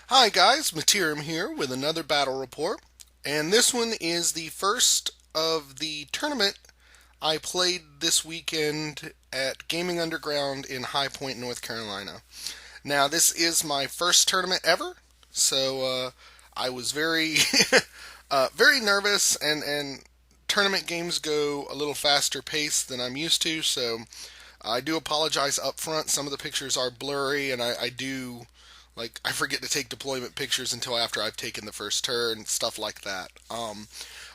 Hi guys, Materim here with another battle report, and this one is the first of the tournament I played this weekend at Gaming Underground in High Point, North Carolina. Now, this is my first tournament ever, so I was very, very nervous, and tournament games go a little faster paced than I'm used to, so I do apologize up front. Some of the pictures are blurry, and I do I forget to take deployment pictures until after I've taken the first turn, stuff like that.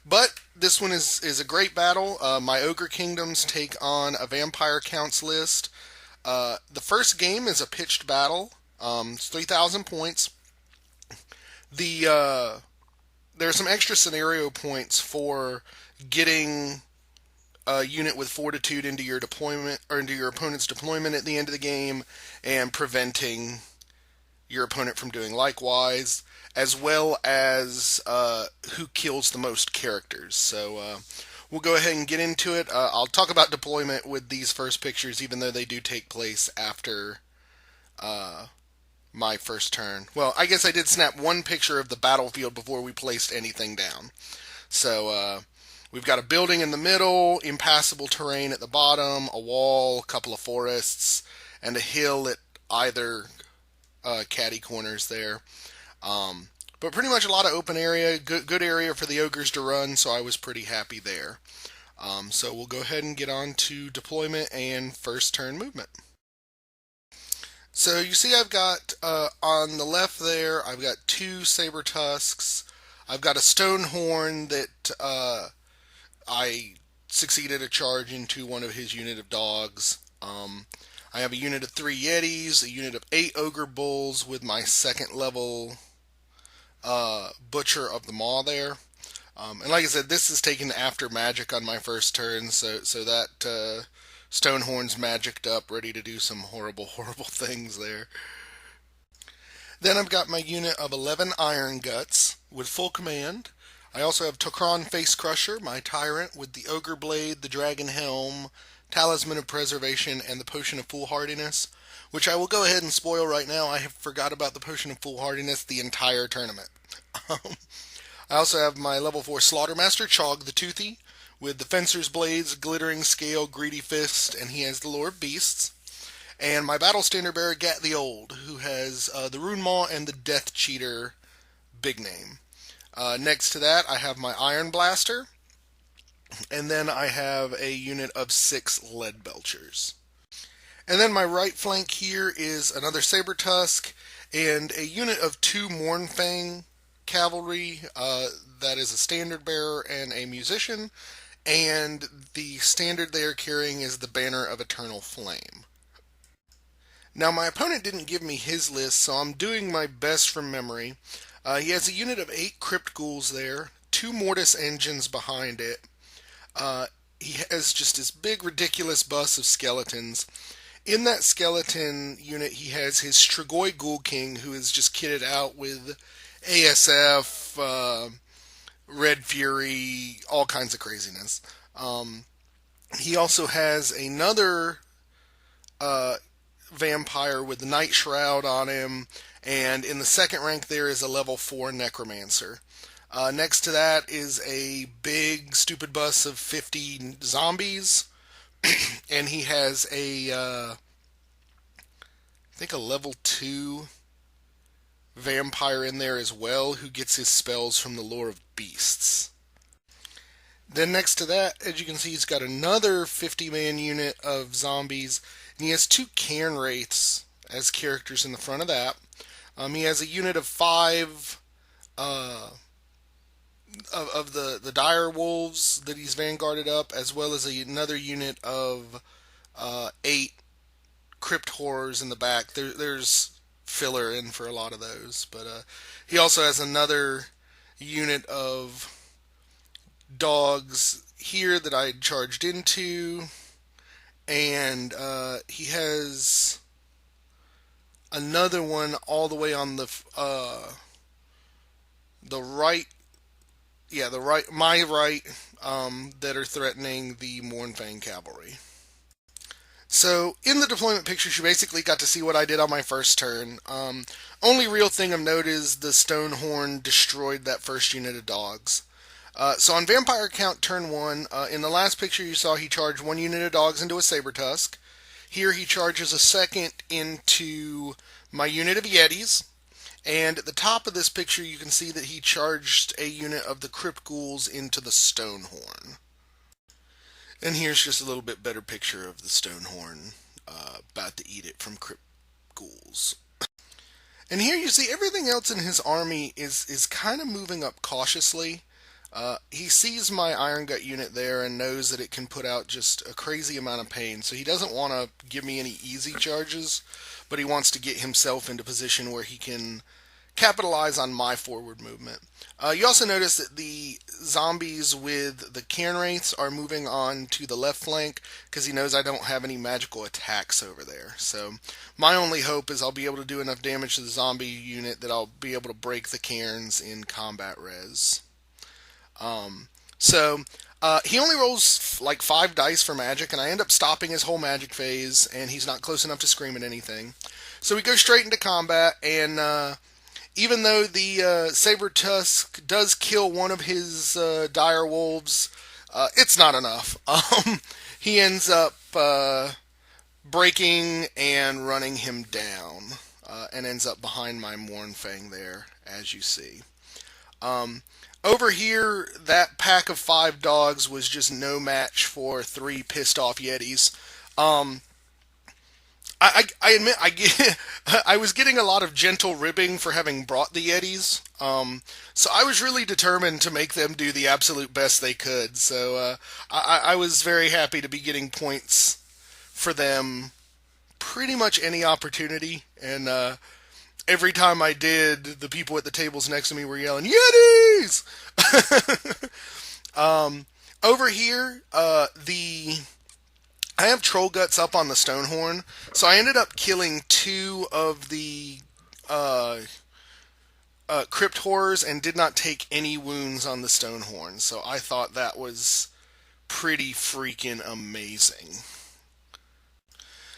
But this one is a great battle. My Ogre Kingdoms take on a Vampire Counts list. The first game is a pitched battle. It's 3,000 points. There are some extra scenario points for getting a unit with fortitude into your deployment or into your opponent's deployment at the end of the game, and preventing your opponent from doing likewise, as well as who kills the most characters. So we'll go ahead and get into it. I'll talk about deployment with these first pictures, even though they do take place after my first turn. Well, I guess I did snap one picture of the battlefield before we placed anything down. So we've got a building in the middle, impassable terrain at the bottom, a wall, a couple of forests, and a hill at either caddy corners there. But pretty much a lot of open area, good area for the ogres to run, so I was pretty happy there. So we'll go ahead and get on to deployment and first turn movement. So you see I've got, on the left there, I've got two saber tusks. I've got a stone horn that I succeeded a charge into one of his unit of dogs. I have a unit of 3 Yetis, a unit of 8 Ogre Bulls with my second level Butcher of the Maw there. And like I said, this is taken after magic on my first turn, so that Stonehorn's magicked up, ready to do some horrible, horrible things there. Then I've got my unit of 11 Iron Guts with full command. I also have Tok'ran Face Crusher, my Tyrant, with the Ogre Blade, the Dragon Helm, Talisman of Preservation, and the Potion of Foolhardiness, which I will go ahead and spoil right now. I have forgot about the Potion of Foolhardiness the entire tournament. I also have my level 4 Slaughtermaster, Chog the Toothy, with the Fencer's Blades, Glittering Scale, Greedy Fist, and he has the Lure of Beasts. And my Battle Standard Bearer, Gat the Old, who has the Rune Maw and the Death Cheater big name. Next to that, I have my Iron Blaster, and then I have a unit of 6 Lead Belchers. And then my right flank here is another Saber Tusk and a unit of 2 Mournfang Cavalry. That is a Standard Bearer and a Musician, and the standard they are carrying is the Banner of Eternal Flame. Now, my opponent didn't give me his list, so I'm doing my best from memory. He has a unit of 8 Crypt Ghouls there, 2 Mortis Engines behind it. He has just this big, ridiculous bus of skeletons. In that skeleton unit, he has his Strigoi Ghoul King, who is just kitted out with ASF, Red Fury, all kinds of craziness. He also has another vampire with the Night Shroud on him, and in the second rank there is a level 4 Necromancer. Next to that is a big stupid bus of 50 zombies, and he has I think a level 2 vampire in there as well, who gets his spells from the Lure of Beasts. Then next to that, as you can see, he's got another 50-man unit of zombies, and he has 2 Cairn Wraiths as characters in the front of that. He has a unit of 5 of the Dire Wolves that he's vanguarded up, as well as another unit of 8 Crypt Horrors in the back. There's filler in for a lot of those, but he also has another unit of dogs here that I charged into, and he has another one all the way on the right, my right, that are threatening the Mournfang Cavalry. So in the deployment pictures, you basically got to see what I did on my first turn. Only real thing of note is the Stonehorn destroyed that first unit of dogs. So on Vampire Count turn 1, in the last picture you saw he charged one unit of dogs into a Saber Tusk. Here he charges a second into my unit of Yetis. And at the top of this picture you can see that he charged a unit of the Crypt Ghouls into the Stonehorn. And here's just a little bit better picture of the Stonehorn about to eat it from Crypt Ghouls. And here you see everything else in his army is kind of moving up cautiously. He sees my Iron Gut unit there and knows that it can put out just a crazy amount of pain, so he doesn't want to give me any easy charges, but he wants to get himself into position where he can capitalize on my forward movement. You also notice that the zombies with the Cairn Wraiths are moving on to the left flank because he knows I don't have any magical attacks over there. So my only hope is I'll be able to do enough damage to the zombie unit that I'll be able to break the Cairns in combat res. So he only rolls like 5 dice for magic, and I end up stopping his whole magic phase, and he's not close enough to scream at anything. So we go straight into combat, and even though the Saber Tusk does kill one of his dire wolves, it's not enough. He ends up breaking and running him down, and ends up behind my Mournfang there, as you see. Over here, that pack of 5 dogs was just no match for 3 pissed off Yetis. I admit I was getting a lot of gentle ribbing for having brought the Yetis, so I was really determined to make them do the absolute best they could. So I was very happy to be getting points for them pretty much any opportunity, and every time I did, the people at the tables next to me were yelling, "Yetis!" Over here, I have Troll Guts up on the Stonehorn, so I ended up killing 2 of the Crypt Horrors and did not take any wounds on the Stonehorn, so I thought that was pretty freaking amazing.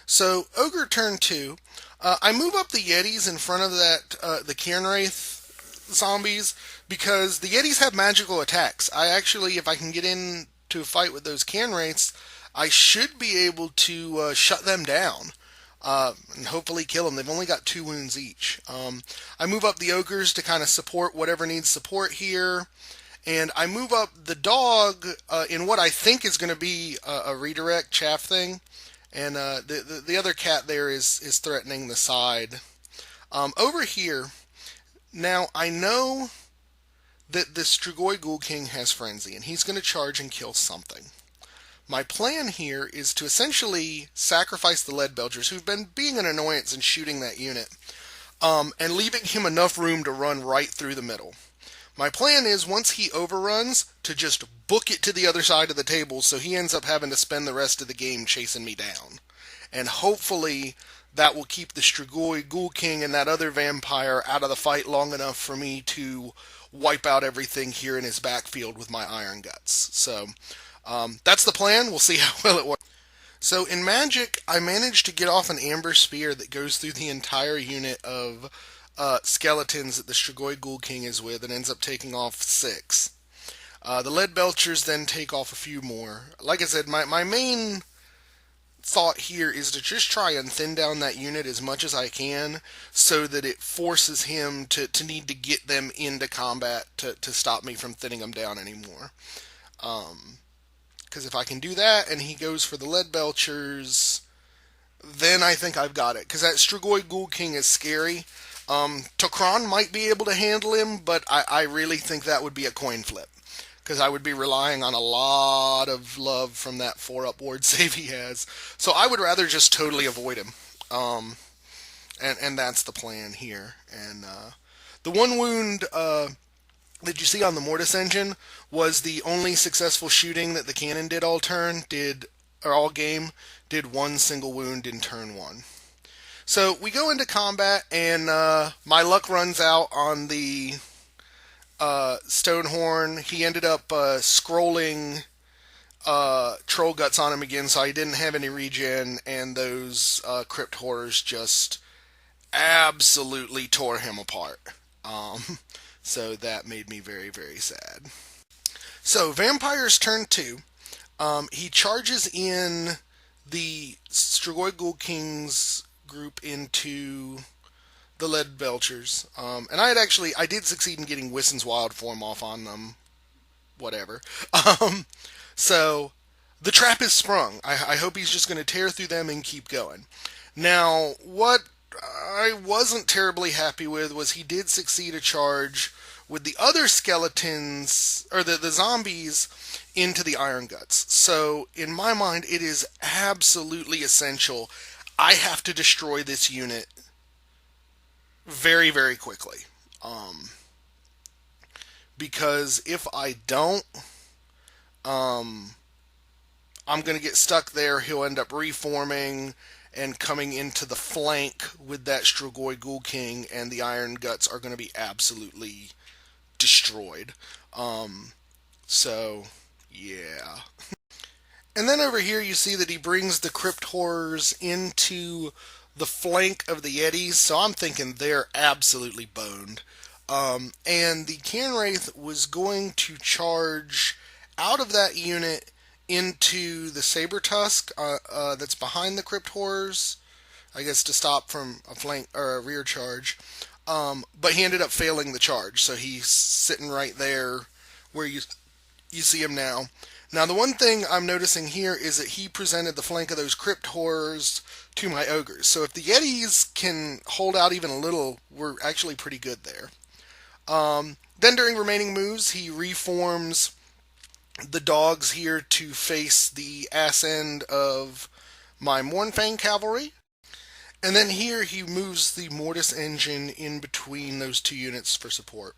So, Ogre turn 2. I move up the Yetis in front of the Cairn Wraith zombies because the Yetis have magical attacks. I actually, if I can get into a fight with those Cairn Wraiths, I should be able to shut them down and hopefully kill them. They've only got 2 wounds each. I move up the Ogres to kind of support whatever needs support here. And I move up the dog in what I think is going to be a redirect chaff thing. And the other cat there is threatening the side. Over here, now I know that the Strigoi Ghoul King has Frenzy, and he's going to charge and kill something. My plan here is to essentially sacrifice the Lead Belchers, who've been being an annoyance and shooting that unit, and leaving him enough room to run right through the middle. My plan is, once he overruns, to just book it to the other side of the table so he ends up having to spend the rest of the game chasing me down. And hopefully that will keep the Strigoi Ghoul King and that other vampire out of the fight long enough for me to wipe out everything here in his backfield with my Iron Guts. So that's the plan. We'll see how well it works. So in Magic, I managed to get off an Amber Spear that goes through the entire unit of skeletons that the Strigoi Ghoul King is with and ends up taking off 6. The Lead Belchers then take off a few more. Like I said, my main thought here is to just try and thin down that unit as much as I can so that it forces him to need to get them into combat to stop me from thinning them down anymore. Because if I can do that and he goes for the Lead Belchers, then I think I've got it. Because that Strigoi Ghoul King is scary. Tok'ran might be able to handle him, but I really think that would be a coin flip. Because I would be relying on a lot of love from that 4-up ward save he has. So I would rather just totally avoid him. And that's the plan here. And the 1 wound that you see on the Mortis engine was the only successful shooting that the cannon did all game. Did 1 single wound in turn 1. So we go into combat, and my luck runs out on the Stonehorn. He ended up scrolling troll guts on him again, so I didn't have any regen, and those crypt horrors just absolutely tore him apart. Um, so that made me very, very sad. So Vampire's turn 2. He charges in the Strigoi Ghoul Kings group into the Lead Belchers. And I did succeed in getting Wissen's Wild Form off on them. Whatever. Um, so the trap is sprung. I hope he's just going to tear through them and keep going. Now, what I wasn't terribly happy with was he did succeed a charge with the other skeletons, or the zombies, into the Iron Guts. So, in my mind, it is absolutely essential. I have to destroy this unit very, very quickly. Um, because if I don't, um, I'm going to get stuck there. He'll end up reforming and coming into the flank with that Strigoi Ghoul King, and the Iron Guts are going to be absolutely destroyed. Um, so, yeah. And then over here you see that he brings the Crypt Horrors into the flank of the Yetis, so I'm thinking they're absolutely boned. And the Cairn Wraith was going to charge out of that unit into the Saber Tusk that's behind the Crypt Horrors, I guess to stop from a flank or a rear charge. But he ended up failing the charge, so he's sitting right there where you see him now. Now, the one thing I'm noticing here is that he presented the flank of those Crypt Horrors to my Ogres. So if the Yetis can hold out even a little, we're actually pretty good there. Then during remaining moves, he reforms the dogs here to face the ass end of my Mournfang Cavalry. And then here he moves the Mortis Engine in between those two units for support.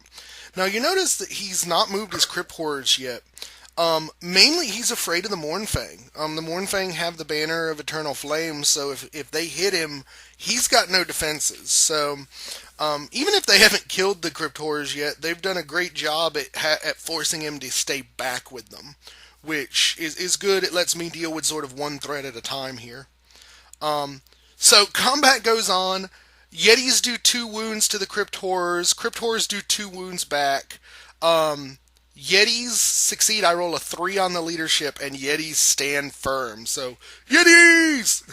Now you notice that he's not moved his Crypt Horrors yet. Mainly he's afraid of the Mournfang. The Mournfang have the Banner of Eternal Flame, so if they hit him, he's got no defenses. So even if they haven't killed the Crypt Horrors yet, they've done a great job at forcing him to stay back with them, which is good. It lets me deal with sort of one threat at a time here. So combat goes on. Yetis do 2 wounds to the Crypt Horrors. Crypt Horrors do 2 wounds back. Yetis succeed. I roll a 3 on the leadership, and Yetis stand firm. So Yetis.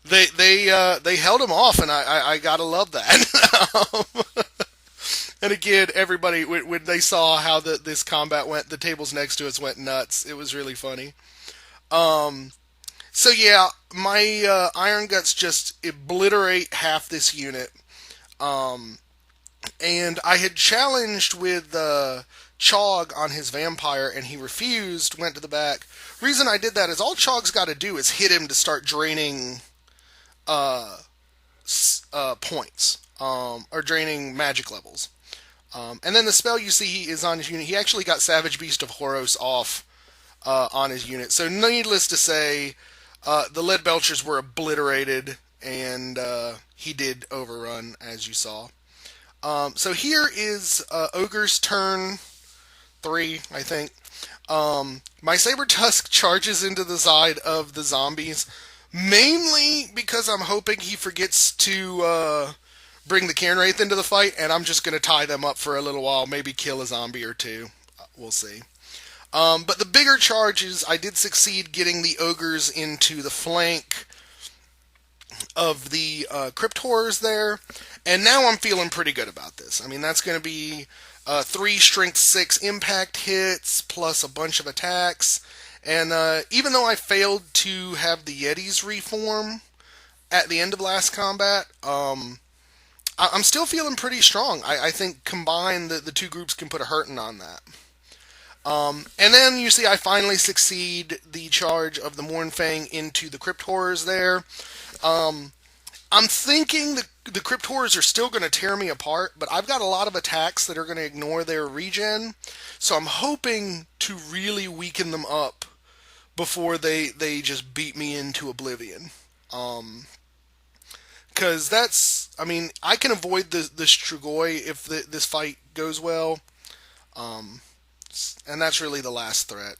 They held him off, and I gotta love that. And again, everybody when they saw how this combat went, the tables next to us went nuts. It was really funny. So yeah, my Iron Guts just obliterate half this unit. And I had challenged with Chog on his vampire, and he refused, went to the back. Reason I did that is all Chog's got to do is hit him to start draining points, or draining magic levels. And then the spell you see is on his unit. He actually got Savage Beast of Horos off on his unit. So needless to say, the Lead Belchers were obliterated, and he did overrun, as you saw. So here is Ogre's turn 3, I think. My Saber Tusk charges into the side of the zombies, mainly because I'm hoping he forgets to bring the Cairn Wraith into the fight, and I'm just going to tie them up for a little while, maybe kill a zombie or 2. We'll see. But the bigger charges, I did succeed getting the Ogres into the flank of the Crypt Horrors there, and now I'm feeling pretty good about this. I mean, that's going to be 3 Strength 6 impact hits, plus a bunch of attacks, and even though I failed to have the Yetis reform at the end of last combat, I'm still feeling pretty strong. I think combined, the 2 groups can put a hurting on that. And then you see I finally succeed the charge of the Mournfang into the Crypt Horrors there. I'm thinking the Crypt Horrors are still going to tear me apart, but I've got a lot of attacks that are going to ignore their regen, so I'm hoping to really weaken them up before they just beat me into oblivion. Because that's, I mean, I can avoid the Strigoi if this fight goes well. And that's really the last threat.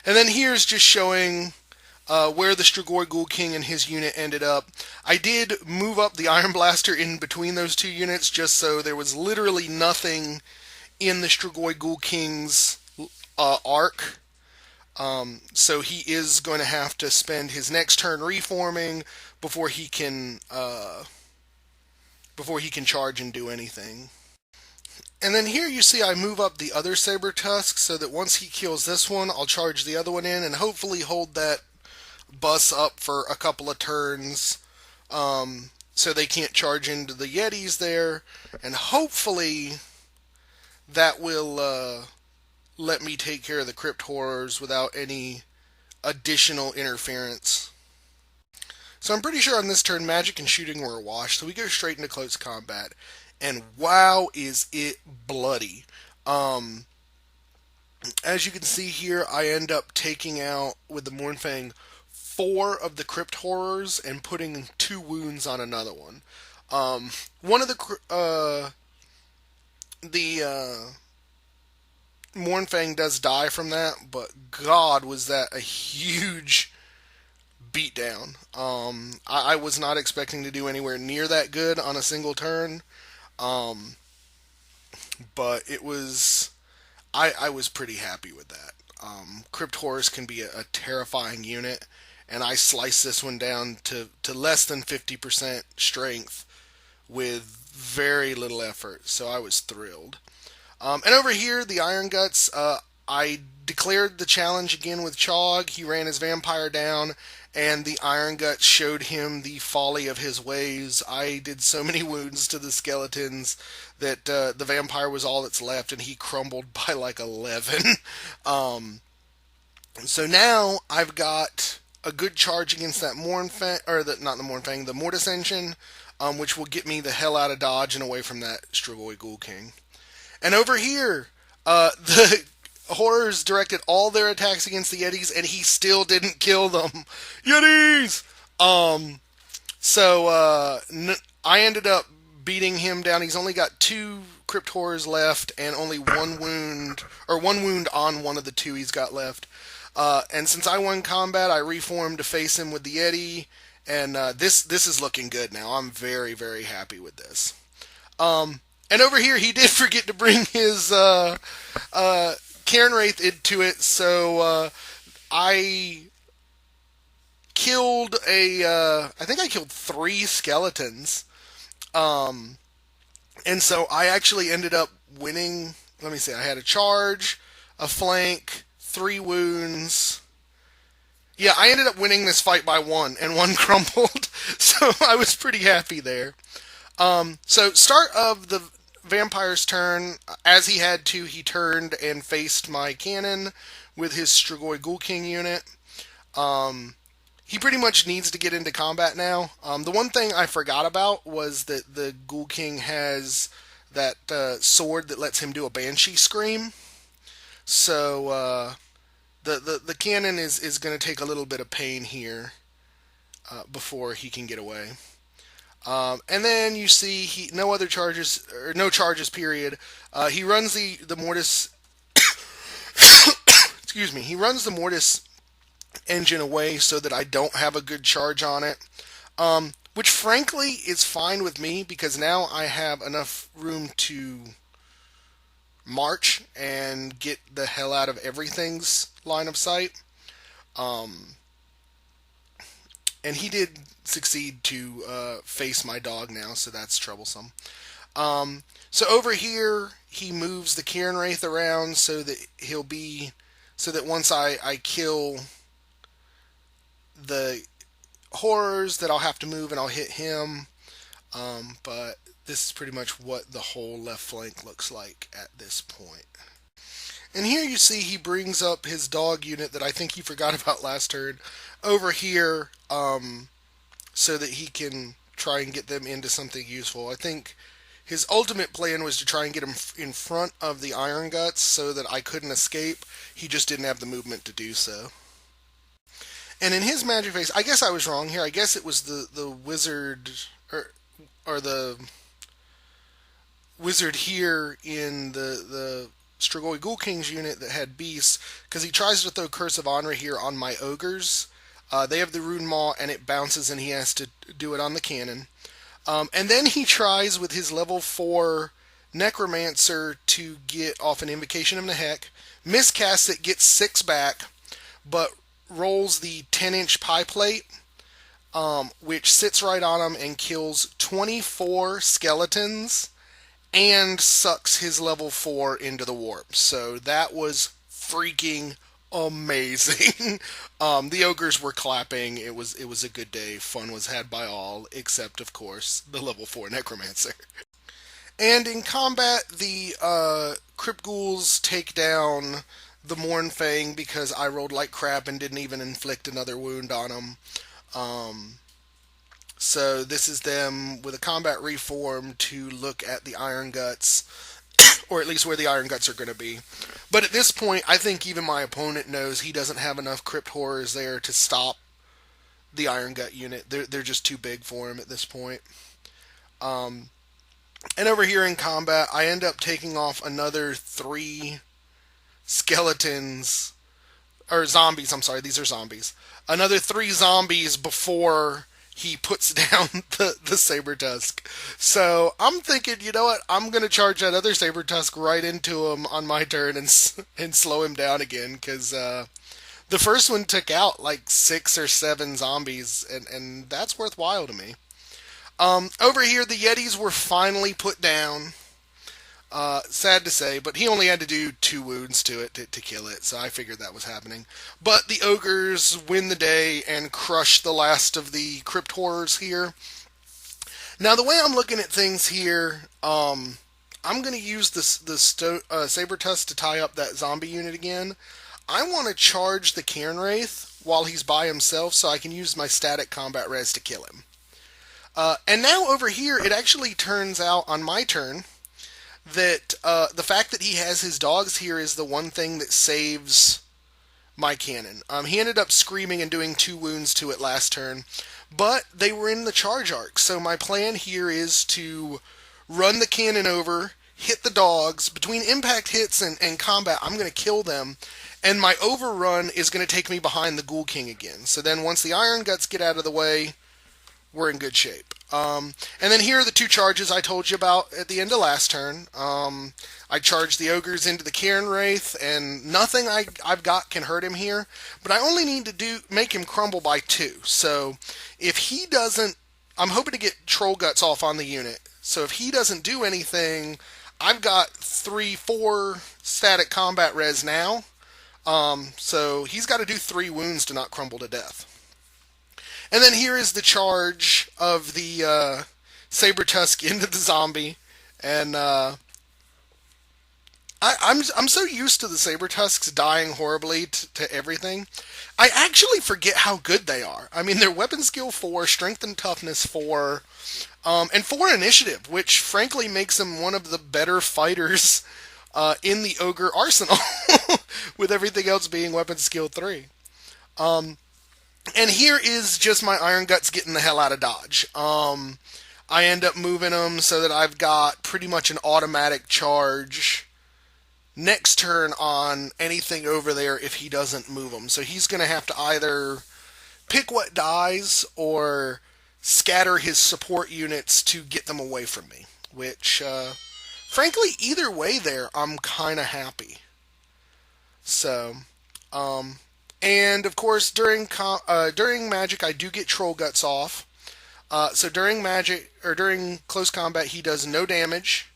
And then here's just showing where the Strigoi Ghoul King and his unit ended up. I did move up the Iron Blaster in between those two units just so there was literally nothing in the Strigoi Ghoul King's arc. So he is going to have to spend his next turn reforming before he can charge and do anything. And then here you see I move up the other Saber Tusk so that once he kills this one, I'll charge the other one in and hopefully hold that bus up for a couple of turns so they can't charge into the Yetis there. And hopefully that will let me take care of the Crypt Horrors without any additional interference. So I'm pretty sure on this turn magic and shooting were a wash, so we go straight into close combat. And wow, is it bloody. As you can see here, I end up taking out, with the Mournfang, 4 of the Crypt Horrors and putting 2 wounds on another one. One of the Mournfang does die from that, but God, was that a huge beatdown. I was not expecting to do anywhere near that good on a single turn. But it was, I was pretty happy with that. Crypt Horrors can be a terrifying unit, and I sliced this one down to less than 50% strength with very little effort, so I was thrilled. And over here, the Iron Guts, I declared the challenge again with Chog. He ran his vampire down, and the Iron Guts showed him the folly of his ways. I did so many wounds to the skeletons that the vampire was all that's left, and he crumbled by like 11. So now I've got a good charge against that Mournfang, or not the Mournfang, the Mortis Engine, which will get me the hell out of dodge and away from that Strigoi Ghoul King. And over here, the Horrors directed all their attacks against the Yetis, and he still didn't kill them. Yetis! So I ended up beating him down. He's only got 2 Crypt Horrors left, and only 1 wound on one of the 2 he's got left. And since I won combat, I reformed to face him with the Yeti, and this is looking good now. I'm very, very happy with this. And over here, he did forget to bring his Cairn Wraith into it, so I killed I think I killed 3 skeletons. And so I actually ended up winning. Let me see, I had a charge, a flank, 3 wounds. Yeah, I ended up winning this fight by 1, and 1 crumbled, so I was pretty happy there. So start of the vampire's turn, as he had to, he turned and faced my cannon with his Strigoi Ghoul King unit. He pretty much needs to get into combat now. The one thing I forgot about was that the Ghoul King has that sword that lets him do a Banshee Scream. So the cannon is going to take a little bit of pain here before he can get away. And then you see no other charges, or no charges, period. He runs the Mortis excuse me, he runs the Mortis engine away so that I don't have a good charge on it. Which frankly is fine with me, because now I have enough room to march and get the hell out of everything's line of sight. And he did succeed to face my dog now, so that's troublesome. So over here, he moves the Cairn Wraith around so that once I kill the horrors, that I'll have to move and I'll hit him. But this is pretty much what the whole left flank looks like at this point. And here you see he brings up his dog unit that I think he forgot about last turn over here, so that he can try and get them into something useful. I think his ultimate plan was to try and get him in front of the Iron Guts so that I couldn't escape. He just didn't have the movement to do so. And in his magic phase, I guess I was wrong here. I guess it was the wizard, or the wizard here in the Strigoi Ghoul King's unit that had beasts, because he tries to throw Curse of Honor here on my ogres. They have the Rune Maw, and it bounces, and he has to do it on the cannon. And then he tries with his level 4 Necromancer to get off an Invocation of Nehek, miscasts it, gets 6 back, but rolls the 10-inch pie plate, which sits right on him and kills 24 skeletons and sucks his level 4 into the warp. So that was freaking amazing. The ogres were clapping. It was a good day. Fun was had by all, except of course the level 4 necromancer. And in combat, the Crypt Ghouls take down the Mournfang because I rolled like crap and didn't even inflict another wound on them. So this is them with a combat reform to look at the Iron Guts, or at least where the Iron Guts are going to be. But at this point, I think even my opponent knows he doesn't have enough Crypt Horrors there to stop the Iron Gut unit. They're just too big for him at this point. And over here in combat, I end up taking off another 3 skeletons, or zombies, I'm sorry, these are zombies. Another 3 zombies before he puts down the Saber Tusk. So I'm thinking, you know what, I'm going to charge that other Saber Tusk right into him on my turn and slow him down again, because the first one took out like 6 or 7 zombies, and that's worthwhile to me. Over here, the Yetis were finally put down. Sad to say, but he only had to do 2 wounds to it to kill it, so I figured that was happening. But the ogres win the day and crush the last of the Crypt Horrors here. Now, the way I'm looking at things here, I'm going to use the Saber Tusk to tie up that zombie unit again. I want to charge the Cairn Wraith while he's by himself so I can use my static combat res to kill him. And now over here, it actually turns out on my turn that the fact that he has his dogs here is the one thing that saves my cannon. He ended up screaming and doing 2 wounds to it last turn, but they were in the charge arc. So my plan here is to run the cannon over, hit the dogs. Between impact hits and combat, I'm going to kill them, and my overrun is going to take me behind the Ghoul King again. So then once the Iron Guts get out of the way, we're in good shape. And then here are the 2 charges I told you about at the end of last turn. I charged the ogres into the Cairn Wraith, and nothing I've got can hurt him here. But I only need to make him crumble by 2. So if he doesn't, I'm hoping to get Troll Guts off on the unit. So if he doesn't do anything, I've got 3-4 static combat res now. So he's got to do 3 wounds to not crumble to death. And then here is the charge of the Saber Tusk into the zombie, and I'm so used to the Saber Tusks dying horribly to everything. I actually forget how good they are. I mean, they're weapon skill 4, strength and toughness 4, and 4 initiative, which frankly makes them one of the better fighters in the Ogre arsenal, with everything else being weapon skill 3. And here is just my Iron Guts getting the hell out of dodge. I end up moving them so that I've got pretty much an automatic charge next turn on anything over there if he doesn't move them. So he's going to have to either pick what dies or scatter his support units to get them away from me. Which, frankly, either way there, I'm kind of happy. So, and of course, during Magic, I do get Troll Guts off. So during Magic, or during close combat, he does no damage,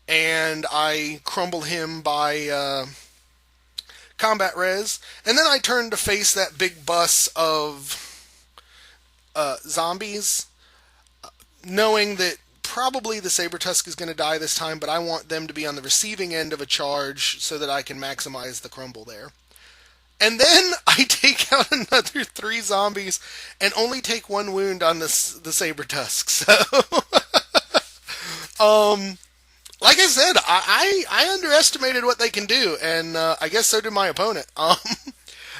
and I crumble him by combat res. And then I turn to face that big bus of zombies, knowing that probably the Saber Tusk is going to die this time, but I want them to be on the receiving end of a charge so that I can maximize the crumble there. And then I take out another 3 zombies and only take 1 wound on the Saber Tusk. So, like I said, I underestimated what they can do, and I guess so did my opponent.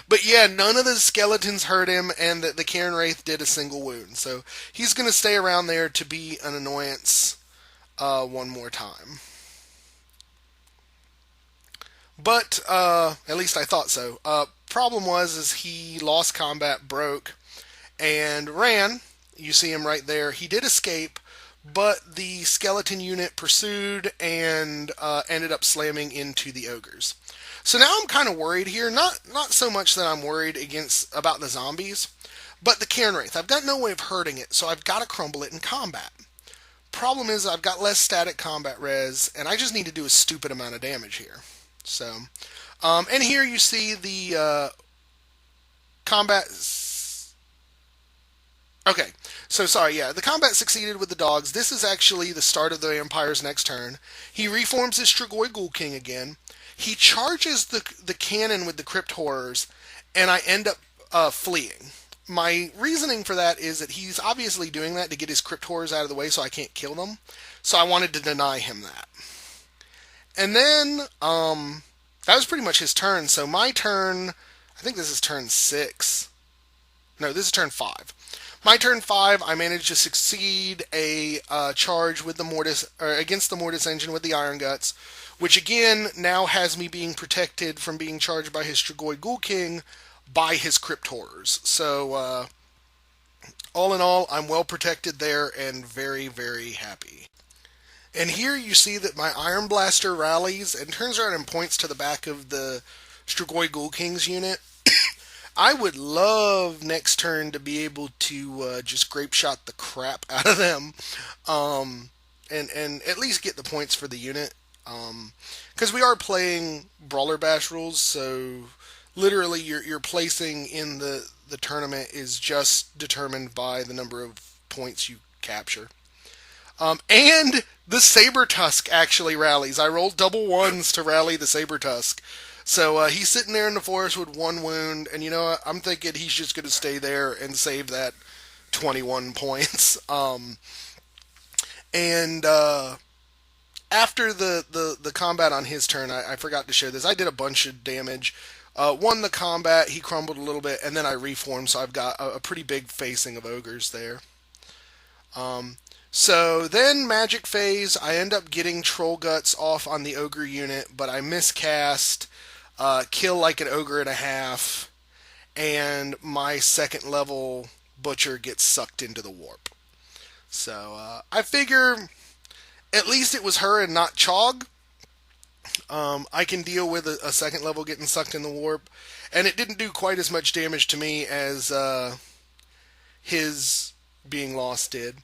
But yeah, none of the skeletons hurt him, and the Cairn Wraith did a single wound. So he's going to stay around there to be an annoyance one more time. But at least I thought so. Problem was is he lost combat, broke, and ran. You see him right there. He did escape, but the skeleton unit pursued and ended up slamming into the ogres. So now I'm kind of worried here. Not so much that I'm worried about the zombies, but the Cairn Wraith. I've got no way of hurting it, so I've got to crumble it in combat. Problem is I've got less static combat res, and I just need to do a stupid amount of damage here. So, and here you see the combat. Okay, so sorry, yeah, the combat succeeded with the dogs. This is actually the start of the vampire's next turn. He reforms his Strigoi Ghoul King again. He charges the cannon with the Crypt Horrors, and I end up fleeing. My reasoning for that is that he's obviously doing that to get his Crypt Horrors out of the way so I can't kill them. So I wanted to deny him that. And then, that was pretty much his turn. So my turn, I think this is turn 6. No, this is turn 5. My turn 5, I managed to succeed a charge with the Mortis, or against the Mortis engine with the Iron Guts, which again now has me being protected from being charged by his Strigoi Ghoul King by his Crypt Horrors. So, all in all, I'm well protected there and very, very happy. And here you see that my Iron Blaster rallies and turns around and points to the back of the Strigoi Ghoul King's unit. I would love next turn to be able to just grape shot the crap out of them, and at least get the points for the unit. Because we are playing Brawler Bash rules, so literally your placing in the tournament is just determined by the number of points you capture. And the Saber Tusk actually rallies. I rolled double ones to rally the Saber Tusk. So he's sitting there in the forest with 1 wound, and you know what? I'm thinking he's just going to stay there and save that 21 points. And after the combat on his turn, I forgot to show this. I did a bunch of damage. Won the combat, he crumbled a little bit, and then I reformed, so I've got a pretty big facing of ogres there. So then magic phase, I end up getting Troll Guts off on the ogre unit, but I miscast, kill like an ogre and a half, and my second level butcher gets sucked into the warp. So I figure at least it was her and not Chog. I can deal with a second level getting sucked in the warp, and it didn't do quite as much damage to me as his being lost did.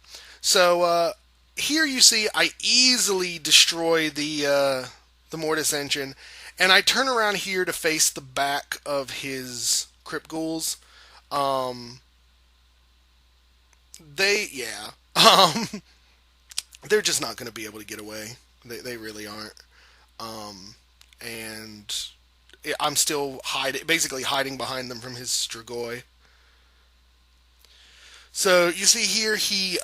So here you see I easily destroy the Mortis engine, and I turn around here to face the back of his Crypt Ghouls. Yeah, they're just not going to be able to get away. They really aren't. And I'm still basically hiding behind them from his Strigoi. So you see here he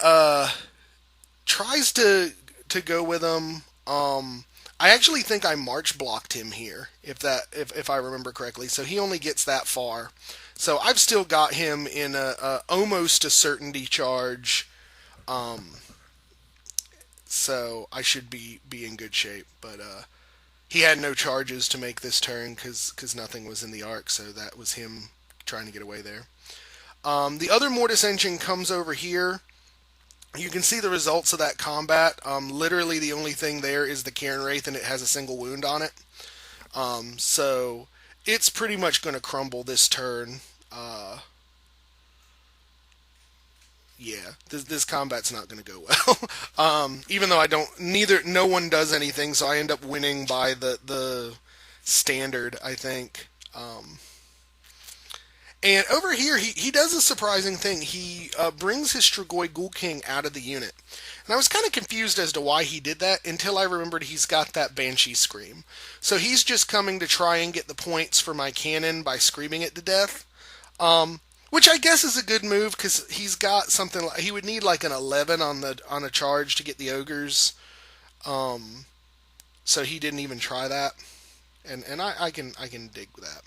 tries to go with him. I actually think I march blocked him here, if I remember correctly. So he only gets that far. So I've still got him in a almost a certainty charge. So I should be in good shape. But he had no charges to make this turn because nothing was in the arc. So that was him trying to get away there. The other Mortis engine comes over here. You can see the results of that combat. Literally the only thing there is the Cairn Wraith, and it has a single wound on it. So it's pretty much going to crumble this turn. Yeah, this combat's not going to go well. Even though no one does anything, so I end up winning by the standard, I think. And over here, he does a surprising thing. He brings his Strigoi Ghoul King out of the unit. And I was kind of confused as to why he did that until I remembered he's got that Banshee Scream. So he's just coming to try and get the points for my cannon by screaming it to death. Which I guess is a good move because he's got something like, he would need like an 11 on a charge to get the ogres. So he didn't even try that. And I can dig that.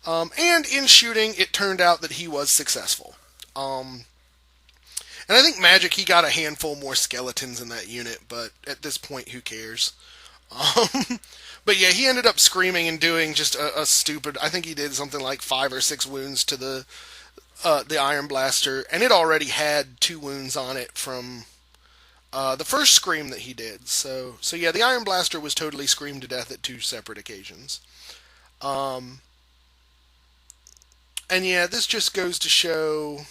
And in shooting, it turned out that he was successful. And I think Magic, he got a handful more skeletons in that unit, but at this point, who cares? But yeah, he ended up screaming and doing just a stupid. I think he did something like 5 or 6 wounds to the Iron Blaster, and it already had 2 wounds on it from the first scream that he did. So yeah, the Iron Blaster was totally screamed to death at 2 separate occasions. Um, and yeah, this just goes to show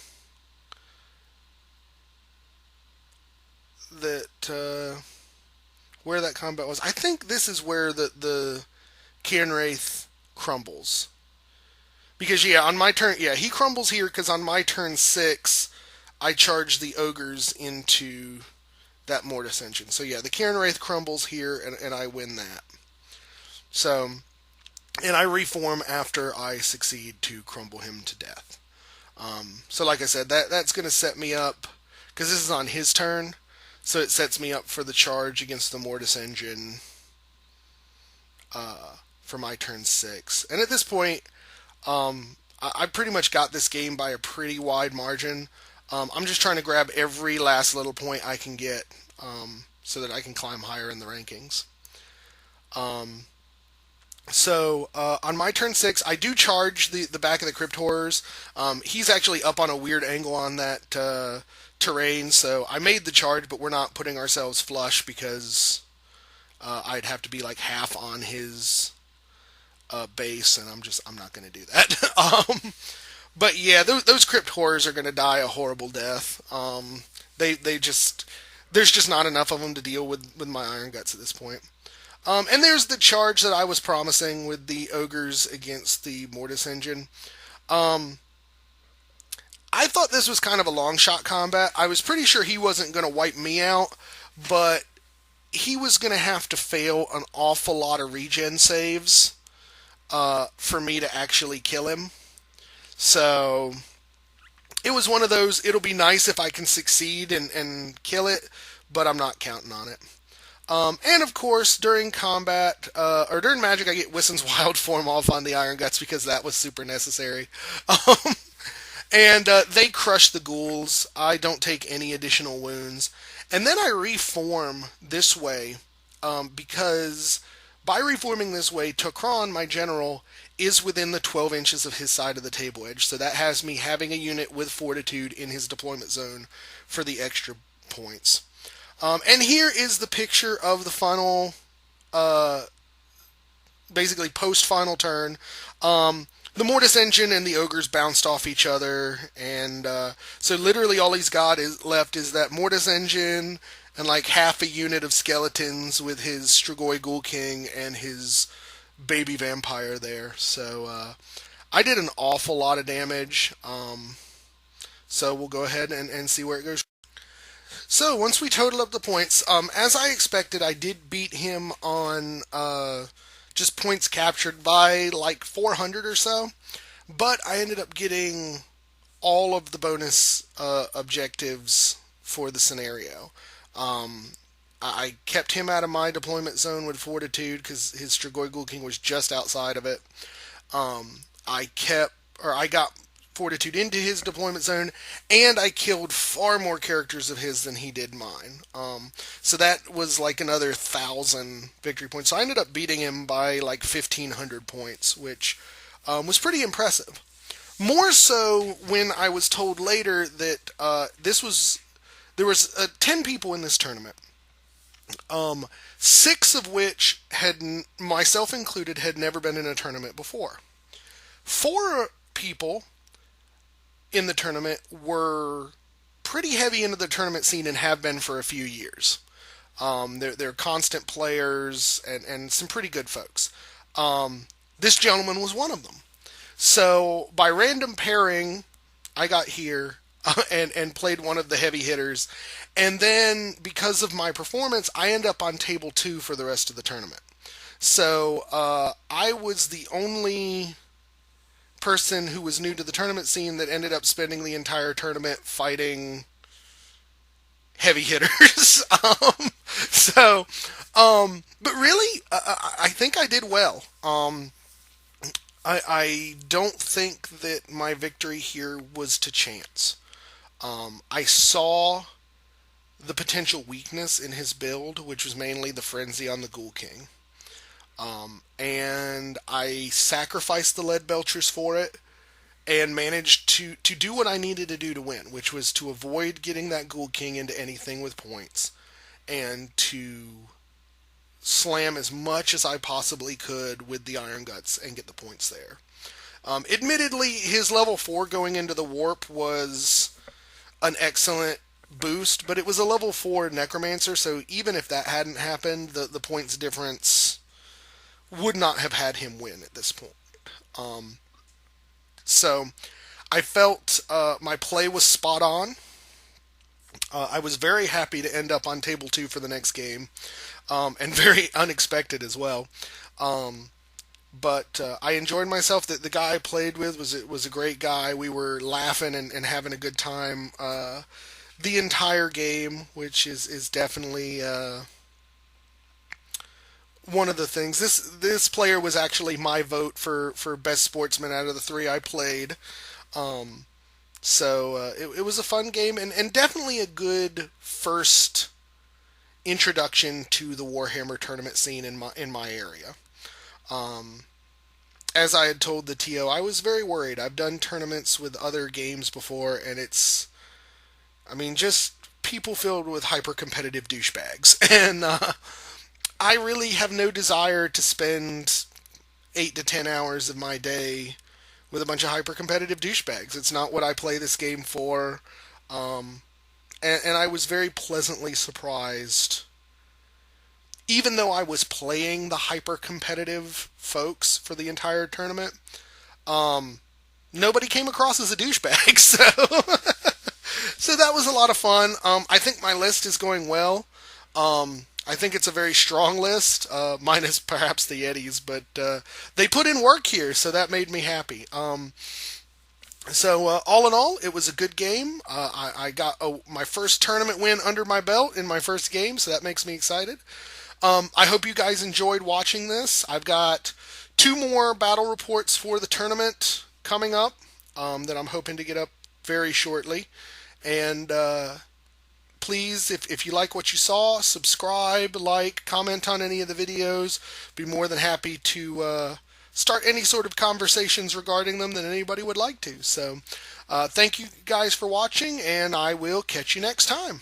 that where that combat was. I think this is where the Wraith crumbles. Because yeah, on my turn, yeah, he crumbles here because on my turn 6, I charge the ogres into that Mortis engine. So yeah, the Wraith crumbles here, and I win that. So, and I reform after I succeed to crumble him to death. So like I said, that's going to set me up because this is on his turn. So it sets me up for the charge against the Mortis engine for my turn 6. And at this point, I pretty much got this game by a pretty wide margin. I'm just trying to grab every last little point I can get so that I can climb higher in the rankings. So on my turn 6, I do charge the back of the Crypt Horrors. He's actually up on a weird angle on that terrain, so I made the charge, but we're not putting ourselves flush because I'd have to be like half on his base, and I'm not going to do that. But yeah, those Crypt Horrors are going to die a horrible death. They just there's just not enough of them to deal with my Iron Guts at this point. And there's the charge that I was promising with the ogres against the Mortis engine. Um, I thought this was kind of a long shot combat. I was pretty sure he wasn't going to wipe me out, but he was going to have to fail an awful lot of regen saves for me to actually kill him. So it was one of those, it'll be nice if I can succeed and kill it, but I'm not counting on it. And of course, during combat, or during Magic, I get Wissen's Wild Form off on the Iron Guts because that was super necessary. Um, and they crush the ghouls. I don't take any additional wounds. And then I reform this way because by reforming this way, Tok'ran, my general, is within the 12 inches of his side of the table edge. So that has me having a unit with Fortitude in his deployment zone for the extra points. And here is the picture of the final, basically post-final turn. The Mortis engine and the ogres bounced off each other, and so literally all he's got left is that Mortis engine and like half a unit of skeletons with his Strigoi Ghoul King and his baby vampire there. So I did an awful lot of damage. So we'll go ahead and see where it goes. So once we total up the points, as I expected, I did beat him on just points captured by like 400 or so, but I ended up getting all of the bonus objectives for the scenario. I kept him out of my deployment zone with Fortitude because his Strigoi Ghoul King was just outside of it. I got Fortitude into his deployment zone, and I killed far more characters of his than he did mine. So that was like another 1,000 victory points. So I ended up beating him by like 1,500 points, which was pretty impressive. More so when I was told later that there was 10 people in this tournament. 6 of which myself included, had never been in a tournament before. 4 people in the tournament were pretty heavy into the tournament scene and have been for a few years. They're constant players and some pretty good folks. This gentleman was one of them. So by random pairing, I got here and played one of the heavy hitters. And then because of my performance, I end up on table 2 for the rest of the tournament. So I was the only person who was new to the tournament scene that ended up spending the entire tournament fighting heavy hitters. But really, I think I did well. I don't think that my victory here was to chance. I saw the potential weakness in his build, which was mainly the frenzy on the Ghoul King. And I sacrificed the lead belchers for it and managed to do what I needed to do to win, which was to avoid getting that Ghoul King into anything with points and to slam as much as I possibly could with the Iron Guts and get the points there. Admittedly, his level 4 going into the warp was an excellent boost, but it was a level 4 Necromancer, so even if that hadn't happened, the points difference would not have had him win at this point. So I felt my play was spot on. I was very happy to end up on table 2 for the next game, and very unexpected as well. But I enjoyed myself. The guy I played with was a great guy. We were laughing and having a good time the entire game, which is definitely one of the things. This player was actually my vote for best sportsman out of the three I played. So it was a fun game and definitely a good first introduction to the Warhammer tournament scene in my area. As I had told the TO, I was very worried. I've done tournaments with other games before, and just people filled with hyper competitive douchebags. And I really have no desire to spend 8 to 10 hours of my day with a bunch of hyper competitive douchebags. It's not what I play this game for. And I was very pleasantly surprised. Even though I was playing the hyper competitive folks for the entire tournament, nobody came across as a douchebag. So that was a lot of fun. I think my list is going well. I think it's a very strong list, minus perhaps the Yetis, but they put in work here, so that made me happy. So all in all, it was a good game. I got my first tournament win under my belt in my first game, so that makes me excited. I hope you guys enjoyed watching this. I've got 2 more battle reports for the tournament coming up that I'm hoping to get up very shortly. And please, if you like what you saw, subscribe, like, comment on any of the videos. Be more than happy to start any sort of conversations regarding them that anybody would like to. So thank you guys for watching, and I will catch you next time.